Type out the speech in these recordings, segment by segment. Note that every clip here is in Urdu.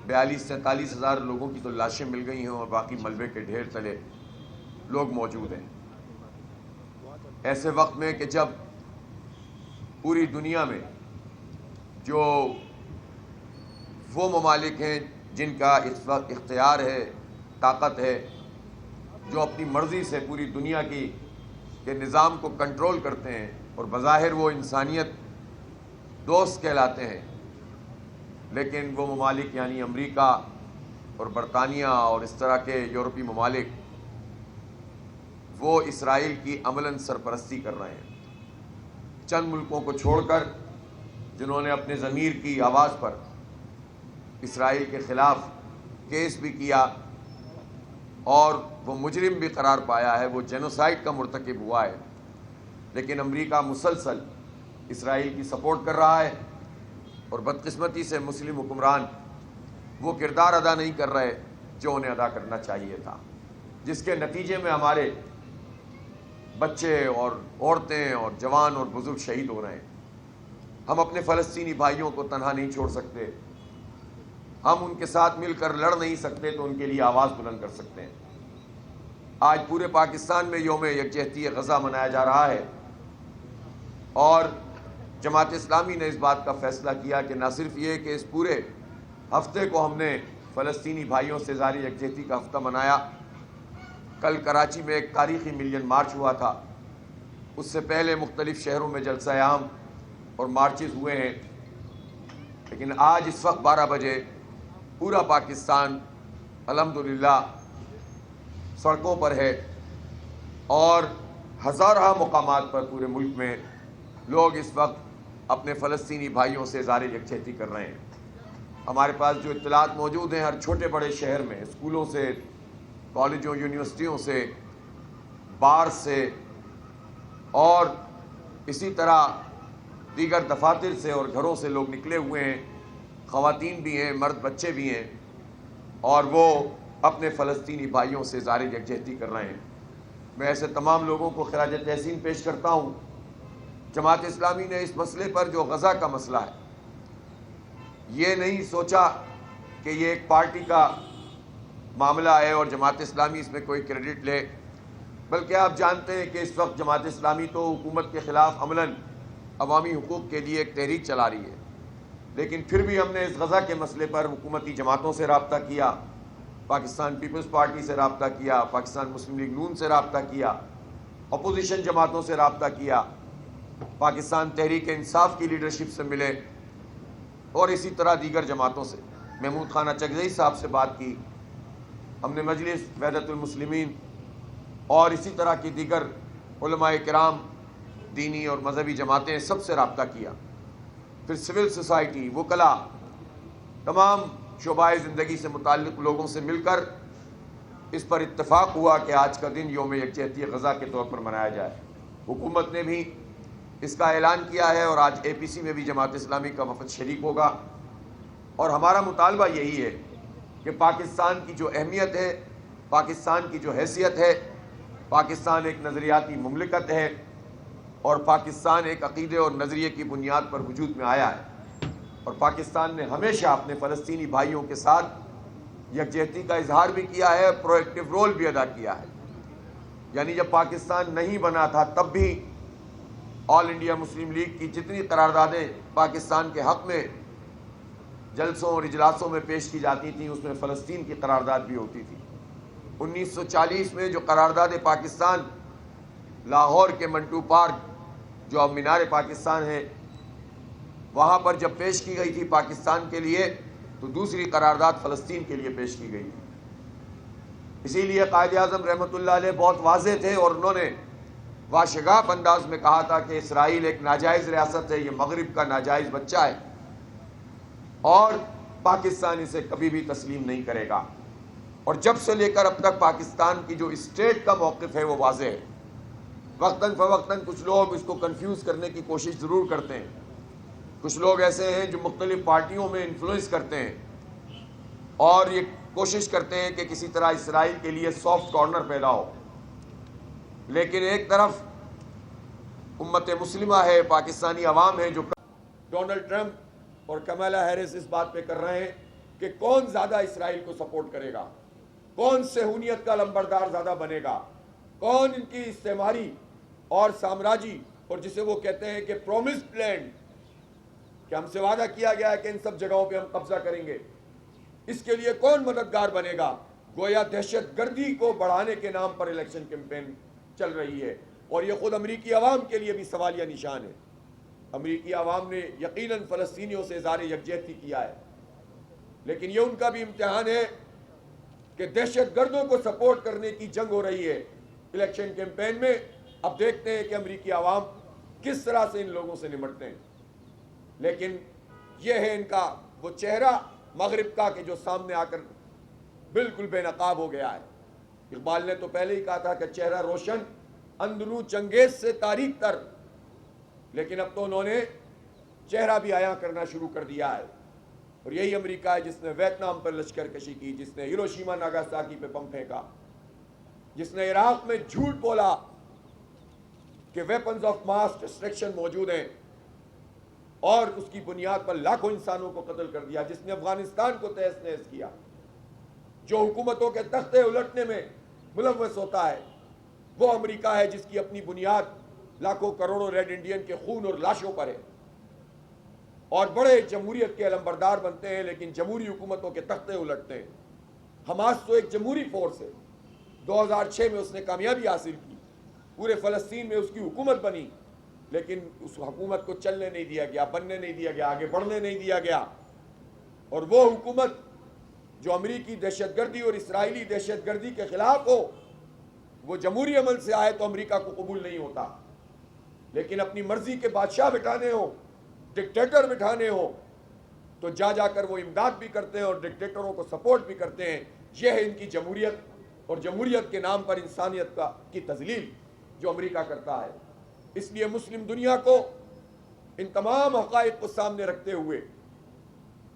42-43 ہزار لوگوں کی تو لاشیں مل گئی ہیں اور باقی ملبے کے ڈھیر تلے لوگ موجود ہیں۔ ایسے وقت میں کہ جب پوری دنیا میں جو وہ ممالک ہیں جن کا اس وقت اختیار ہے، طاقت ہے، جو اپنی مرضی سے پوری دنیا کے نظام کو کنٹرول کرتے ہیں اور بظاہر وہ انسانیت دوست کہلاتے ہیں، لیکن وہ ممالک یعنی امریکہ اور برطانیہ اور اس طرح کے یورپی ممالک وہ اسرائیل کی عملاً سرپرستی کر رہے ہیں۔ چند ملکوں کو چھوڑ کر جنہوں نے اپنے ضمیر کی آواز پر اسرائیل کے خلاف کیس بھی کیا اور وہ مجرم بھی قرار پایا ہے، وہ جینوسائیڈ کا مرتکب ہوا ہے، لیکن امریکہ مسلسل اسرائیل کی سپورٹ کر رہا ہے اور بدقسمتی سے مسلم حکمران وہ کردار ادا نہیں کر رہے جو انہیں ادا کرنا چاہیے تھا، جس کے نتیجے میں ہمارے بچے اور عورتیں اور جوان اور بزرگ شہید ہو رہے ہیں۔ ہم اپنے فلسطینی بھائیوں کو تنہا نہیں چھوڑ سکتے، ہم ان کے ساتھ مل کر لڑ نہیں سکتے تو ان کے لیے آواز بلند کر سکتے ہیں۔ آج پورے پاکستان میں یوم یکجہتی غزہ منایا جا رہا ہے اور جماعت اسلامی نے اس بات کا فیصلہ کیا کہ نہ صرف یہ کہ اس پورے ہفتے کو ہم نے فلسطینی بھائیوں سے اظہار یکجہتی کا ہفتہ منایا، کل کراچی میں ایک تاریخی ملین مارچ ہوا تھا، اس سے پہلے مختلف شہروں میں جلسہ عام اور مارچز ہوئے ہیں، لیکن آج اس وقت 12 بجے پورا پاکستان الحمدللہ سڑکوں پر ہے اور ہزارہ مقامات پر پورے ملک میں لوگ اس وقت اپنے فلسطینی بھائیوں سے اظہار یکجہتی کر رہے ہیں۔ ہمارے پاس جو اطلاعات موجود ہیں، ہر چھوٹے بڑے شہر میں اسکولوں سے، کالجوں، یونیورسٹیوں سے، بار سے اور اسی طرح دیگر دفاتر سے اور گھروں سے لوگ نکلے ہوئے ہیں، خواتین بھی ہیں، مرد بچے بھی ہیں، اور وہ اپنے فلسطینی بھائیوں سے اظہار یکجہتی کر رہے ہیں۔ میں ایسے تمام لوگوں کو خراج تحسین پیش کرتا ہوں۔ جماعت اسلامی نے اس مسئلے پر جو غزہ کا مسئلہ ہے، یہ نہیں سوچا کہ یہ ایک پارٹی کا معاملہ ہے اور جماعت اسلامی اس میں کوئی کریڈٹ لے، بلکہ آپ جانتے ہیں کہ اس وقت جماعت اسلامی تو حکومت کے خلاف عملاً عوامی حقوق کے لیے ایک تحریک چلا رہی ہے، لیکن پھر بھی ہم نے اس غزہ کے مسئلے پر حکومتی جماعتوں سے رابطہ کیا، پاکستان پیپلز پارٹی سے رابطہ کیا، پاکستان مسلم لیگ نون سے رابطہ کیا، اپوزیشن جماعتوں سے رابطہ کیا، پاکستان تحریک انصاف کی لیڈرشپ سے ملے اور اسی طرح دیگر جماعتوں سے۔ محمود خانہ چکزئی صاحب سے بات کی، ہم نے مجلس وحدت المسلمین اور اسی طرح کی دیگر علماء کرام، دینی اور مذہبی جماعتیں، سب سے رابطہ کیا، پھر سول سوسائٹی، وکلاء، تمام شعبۂ زندگی سے متعلق لوگوں سے مل کر اس پر اتفاق ہوا کہ آج کا دن یوم یکجہتی غزہ کے طور پر منایا جائے۔ حکومت نے بھی اس کا اعلان کیا ہے اور آج APC میں بھی جماعت اسلامی کا وفد شریک ہوگا، اور ہمارا مطالبہ یہی ہے کہ پاکستان کی جو اہمیت ہے، پاکستان کی جو حیثیت ہے، پاکستان ایک نظریاتی مملکت ہے اور پاکستان ایک عقیدے اور نظریے کی بنیاد پر وجود میں آیا ہے، اور پاکستان نے ہمیشہ اپنے فلسطینی بھائیوں کے ساتھ یکجہتی کا اظہار بھی کیا ہے، پرو ایکٹیو رول بھی ادا کیا ہے۔ یعنی جب پاکستان نہیں بنا تھا تب بھی آل انڈیا مسلم لیگ کی جتنی قراردادیں پاکستان کے حق میں جلسوں اور اجلاسوں میں پیش کی جاتی تھیں، اس میں فلسطین کی قرارداد بھی ہوتی تھی۔ 1940 میں جو قرارداد پاکستان لاہور کے منٹو پارک، جو اب مینار پاکستان ہے، وہاں پر جب پیش کی گئی تھی پاکستان کے لیے، تو دوسری قرارداد فلسطین کے لیے پیش کی گئی تھی۔ اسی لیے قائد اعظم رحمۃ اللہ علیہ بہت واضح تھے اور انہوں نے واشگاف انداز میں کہا تھا کہ اسرائیل ایک ناجائز ریاست ہے، یہ مغرب کا ناجائز بچہ ہے اور پاکستان اسے کبھی بھی تسلیم نہیں کرے گا۔ اور جب سے لے کر اب تک پاکستان کی جو اسٹیٹ کا موقف ہے وہ واضح ہے۔ وقتاً فوقتاً کچھ لوگ اس کو کنفیوز کرنے کی کوشش ضرور کرتے ہیں، کچھ لوگ ایسے ہیں جو مختلف پارٹیوں میں انفلوئنس کرتے ہیں اور یہ کوشش کرتے ہیں کہ کسی طرح اسرائیل کے لیے سافٹ کارنر پیدا ہو، لیکن ایک طرف امت مسلمہ ہے، پاکستانی عوام ہے، جو ڈونلڈ ٹرمپ اور کمالا ہیرس اس بات پہ کر رہے ہیں کہ کون زیادہ اسرائیل کو سپورٹ کرے گا، کون صہیونیت کا لمبردار زیادہ بنے گا، کون ان کی استعماری اور سامراجی اور جسے وہ کہتے ہیں کہ پرومسڈ لینڈ، کہ ہم سے وعدہ کیا گیا ہے کہ ان سب جگہوں پہ ہم قبضہ کریں گے، اس کے لیے کون مددگار بنے گا۔ گویا دہشت گردی کو بڑھانے کے نام پر الیکشن کیمپین چل رہی ہے، اور یہ خود امریکی عوام کے لیے بھی سوالیہ نشان ہے۔ امریکی عوام نے یقیناً فلسطینیوں سے اظہار یکجہتی کیا ہے، لیکن یہ ان کا بھی امتحان ہے کہ دہشت گردوں کو سپورٹ کرنے کی جنگ ہو رہی ہے الیکشن کیمپین میں۔ اب دیکھتے ہیں کہ امریکی عوام کس طرح سے ان لوگوں سے نمٹتے ہیں، لیکن یہ ہے ان کا وہ چہرہ مغرب کا کہ جو سامنے آ کر بالکل بے نقاب ہو گیا ہے۔ اقبال نے تو پہلے ہی کہا تھا کہ چہرہ روشن اندروں چنگیز سے تاریک تر، لیکن اب تو انہوں نے چہرہ بھی عیاں کرنا شروع کر دیا ہے۔ اور یہی امریکہ ہے جس نے ویتنام پر لشکر کشی کی، جس نے ہیروشیما ناگاساکی پہ بم پھینکا، جس نے عراق میں جھوٹ بولا کہ ویپنز آف ماس ڈسٹرکشن موجود ہیں اور اس کی بنیاد پر لاکھوں انسانوں کو قتل کر دیا، جس نے افغانستان کو تہس نہس کیا، جو حکومتوں کے تختے الٹنے میں ملوث ہوتا ہے، وہ امریکہ ہے جس کی اپنی بنیاد لاکھوں کروڑوں ریڈ انڈین کے خون اور لاشوں پر ہے، اور بڑے جمہوریت کے علمبردار بنتے ہیں لیکن جمہوری حکومتوں کے تختے الٹتے ہیں۔ حماس تو ایک جمہوری فورس ہے، 2006 میں اس نے کامیابی حاصل کی، پورے فلسطین میں اس کی حکومت بنی، لیکن اس حکومت کو چلنے نہیں دیا گیا، بننے نہیں دیا گیا، آگے بڑھنے نہیں دیا گیا۔ اور وہ حکومت جو امریکی دہشت گردی اور اسرائیلی دہشت گردی کے خلاف ہو، وہ جمہوری عمل سے آئے تو امریکہ کو قبول نہیں ہوتا، لیکن اپنی مرضی کے بادشاہ بٹھانے ہو، ڈکٹیٹر بٹھانے ہو، تو جا کر وہ امداد بھی کرتے ہیں اور ڈکٹیٹروں کو سپورٹ بھی کرتے ہیں۔ یہ ہے ان کی جمہوریت، اور جمہوریت کے نام پر انسانیت کی تذلیل جو امریکہ کرتا ہے۔ اس لیے مسلم دنیا کو ان تمام حقائق کو سامنے رکھتے ہوئے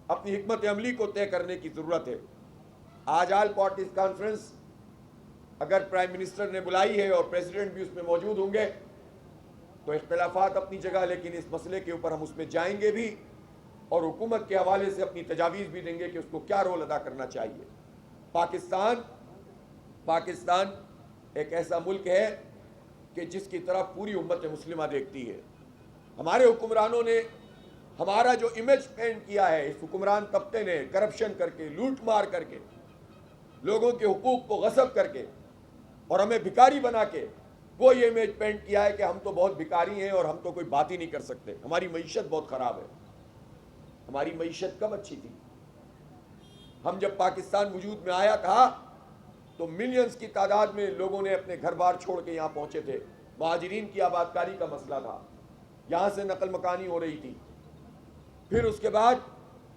اپنی حکمت عملی کو طے کرنے کی ضرورت ہے۔ آج آل پارٹیز کانفرنس اگر پرائم منسٹر نے بلائی ہے اور پریزیڈنٹ بھی اس میں موجود ہوں گے تو اختلافات اپنی جگہ، لیکن اس مسئلے کے اوپر ہم اس میں جائیں گے بھی اور حکومت کے حوالے سے اپنی تجاویز بھی دیں گے کہ اس کو کیا رول ادا کرنا چاہیے۔ پاکستان ایک ایسا ملک ہے کہ جس کی طرف پوری امت مسلمہ دیکھتی ہے۔ ہمارے حکمرانوں نے ہمارا جو امیج پینٹ کیا ہے، اس حکمران طبقے نے کرپشن کر کے، لوٹ مار کر کے، لوگوں کے حقوق کو غصب کر کے اور ہمیں بھکاری بنا کے وہ یہ امیج پینٹ کیا ہے کہ ہم تو بہت بھکاری ہیں اور ہم تو کوئی بات ہی نہیں کر سکتے، ہماری معیشت بہت خراب ہے۔ ہماری معیشت کب اچھی تھی؟ ہم جب پاکستان وجود میں آیا تھا تو ملینز کی تعداد میں لوگوں نے اپنے گھر بار چھوڑ کے یہاں پہنچے تھے، مہاجرین کی آبادکاری کا مسئلہ تھا، یہاں سے نقل مکانی ہو رہی تھی۔ پھر اس کے بعد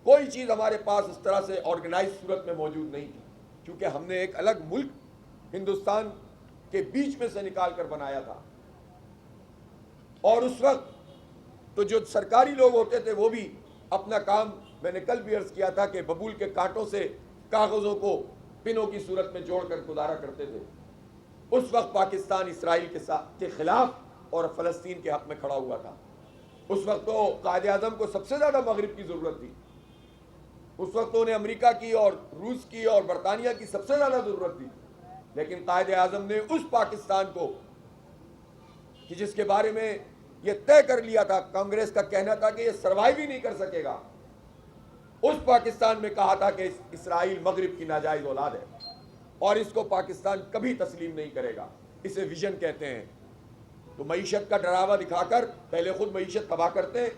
کوئی چیز ہمارے پاس اس طرح سے آرگنائز صورت میں موجود نہیں تھی، کیونکہ ہم نے ایک الگ ملک ہندوستان کے بیچ میں سے نکال کر بنایا تھا۔ اور اس وقت تو جو سرکاری لوگ ہوتے تھے وہ بھی اپنا کام، میں نے کل بھی عرض کیا تھا کہ ببول کے کانٹوں سے کاغذوں کو پنوں کی صورت میں جوڑ کر گزارا کرتے تھے۔ اس وقت پاکستان اسرائیل کے خلاف اور فلسطین کے حق میں کھڑا ہوا تھا۔ اس وقت تو قائد اعظم کو سب سے زیادہ مغرب کی ضرورت تھی، اس وقت تو انہیں امریکہ کی اور روس کی اور برطانیہ کی سب سے زیادہ ضرورت تھی، لیکن قائد اعظم نے اس پاکستان کو کہ جس کے بارے میں یہ طے کر لیا تھا، کانگریس کا کہنا تھا کہ یہ سروائیو ہی نہیں کر سکے گا، اس پاکستان میں کہا تھا کہ اسرائیل مغرب کی ناجائز اولاد ہے اور اس کو پاکستان کبھی تسلیم نہیں کرے گا، اسے ویژن کہتے ہیں۔ تو معیشت کا ڈراوا دکھا کر پہلے خود معیشت تباہ کرتے ہیں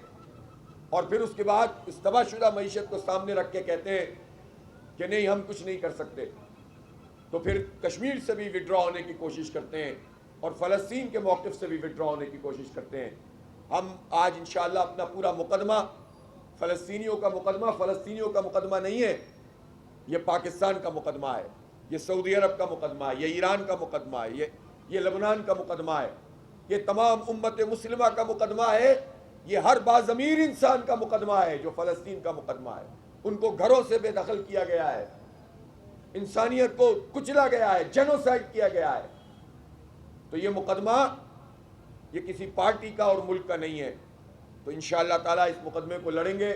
اور پھر اس کے بعد اس تباہ شدہ معیشت کو سامنے رکھ کے کہتے ہیں کہ نہیں ہم کچھ نہیں کر سکتے، تو پھر کشمیر سے بھی وڈرا ہونے کی کوشش کرتے ہیں اور فلسطین کے موقف سے بھی وڈرا ہونے کی کوشش کرتے ہیں۔ ہم آج انشاءاللہ اپنا پورا مقدمہ فلسطینیوں کا مقدمہ نہیں ہے، یہ پاکستان کا مقدمہ ہے، یہ سعودی عرب کا مقدمہ ہے، یہ ایران کا مقدمہ ہے، یہ لبنان کا مقدمہ ہے، یہ تمام امت مسلمہ کا مقدمہ ہے، یہ ہر باضمیر انسان کا مقدمہ ہے جو فلسطین کا مقدمہ ہے۔ ان کو گھروں سے بے دخل کیا گیا ہے، انسانیت کو کچلا گیا ہے، جینوسائیڈ کیا گیا ہے۔ تو یہ مقدمہ یہ کسی پارٹی کا اور ملک کا نہیں ہے۔ تو انشاءاللہ تعالیٰ اس مقدمے کو لڑیں گے